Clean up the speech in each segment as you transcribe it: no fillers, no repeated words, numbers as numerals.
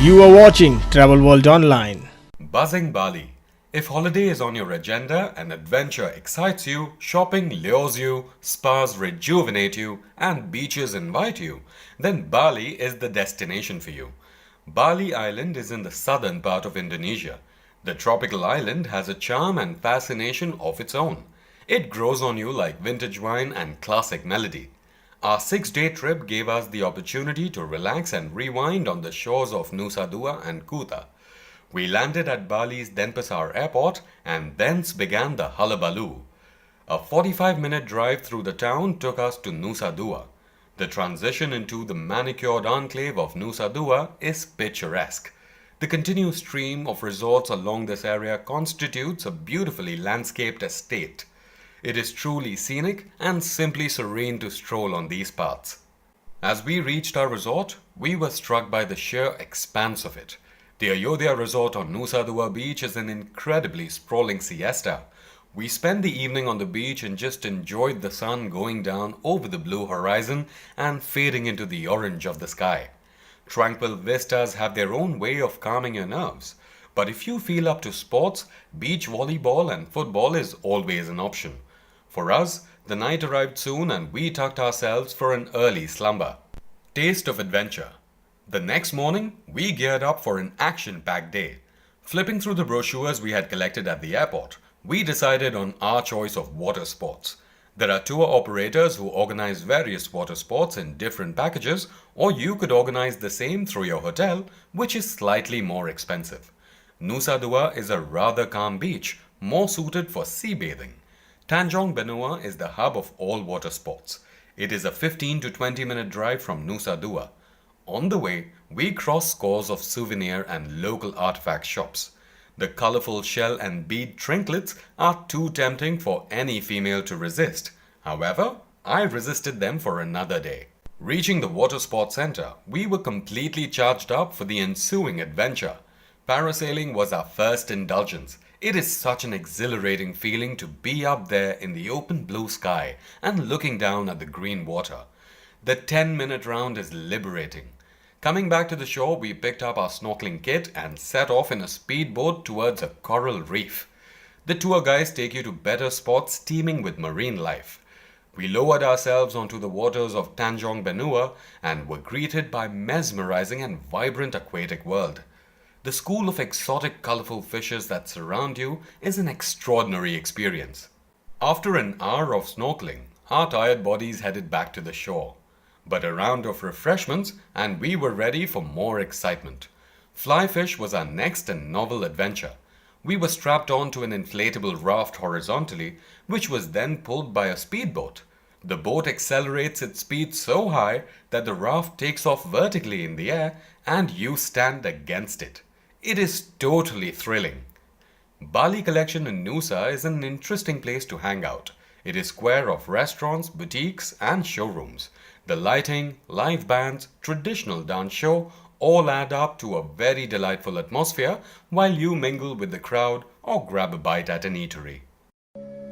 You are watching Travel World Online. Bustling Bali. If holiday is on your agenda and adventure excites you, shopping lures you, spas rejuvenate you, and beaches invite you, then Bali is the destination for you. Bali Island is in the southern part of Indonesia. The tropical island has a charm and fascination of its own. It grows on you like vintage wine and classic melody. Our 6-day trip gave us the opportunity to relax and rewind on the shores of Nusa Dua and Kuta. We landed at Bali's Denpasar airport and thence began the hullabaloo. A 45-minute drive through the town took us to Nusa Dua. The transition into the manicured enclave of Nusa Dua is picturesque. The continuous stream of resorts along this area constitutes a beautifully landscaped estate. It is truly scenic and simply serene to stroll on these paths. As we reached our resort, we were struck by the sheer expanse of it. The Ayodhya resort on Nusa Dua beach is an incredibly sprawling siesta. We spent the evening on the beach and just enjoyed the sun going down over the blue horizon and fading into the orange of the sky. Tranquil vistas have their own way of calming your nerves. But if you feel up to sports, beach volleyball and football is always an option. For us, the night arrived soon and we tucked ourselves for an early slumber. Taste of adventure. The next morning, we geared up for an action-packed day. Flipping through the brochures we had collected at the airport, we decided on our choice of water sports. There are tour operators who organize various water sports in different packages, or you could organize the same through your hotel, which is slightly more expensive. Nusa Dua is a rather calm beach, more suited for sea bathing. Tanjung Benua is the hub of all water sports. It is a 15 to 20 minute drive from Nusa Dua. On the way, we crossed scores of souvenir and local artifact shops. The colorful shell and bead trinkets are too tempting for any female to resist. However, I resisted them for another day. Reaching the water sports center, we were completely charged up for the ensuing adventure. Parasailing was our first indulgence. It is such an exhilarating feeling to be up there in the open blue sky and looking down at the green water. The 10-minute round is liberating. Coming back to the shore, we picked up our snorkeling kit and set off in a speedboat towards a coral reef. The tour guides take you to better spots teeming with marine life. We lowered ourselves onto the waters of Tanjung Benua and were greeted by mesmerizing and vibrant aquatic world. The school of exotic colorful fishes that surround you is an extraordinary experience. After an hour of snorkeling, our tired bodies headed back to the shore. But a round of refreshments and we were ready for more excitement. Fly fish was our next and novel adventure. We were strapped onto an inflatable raft horizontally, which was then pulled by a speedboat. The boat accelerates its speed so high that the raft takes off vertically in the air and you stand against it. It is totally thrilling. Bali Collection in Nusa is an interesting place to hang out. It is square of restaurants, boutiques and showrooms. The lighting, live bands, traditional dance show all add up to a very delightful atmosphere while you mingle with the crowd or grab a bite at an eatery.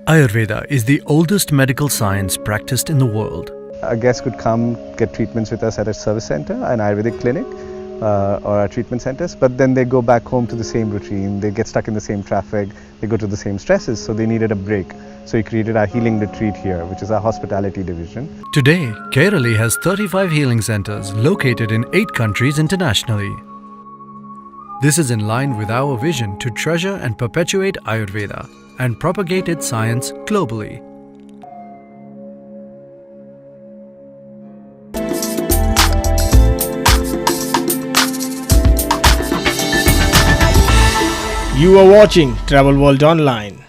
Ayurveda is the oldest medical science practiced in the world. A guest could come get treatments with us at a service center, an Ayurvedic clinic or our treatment centers, but then they go back home to the same routine, they get stuck in the same traffic, they go to the same stresses, so they needed a break. So we created our healing retreat here, which is our hospitality division. Today, Kerala has 35 healing centers located in 8 countries internationally. This is in line with our vision to treasure and perpetuate Ayurveda and propagate its science globally. You are watching Travel World Online.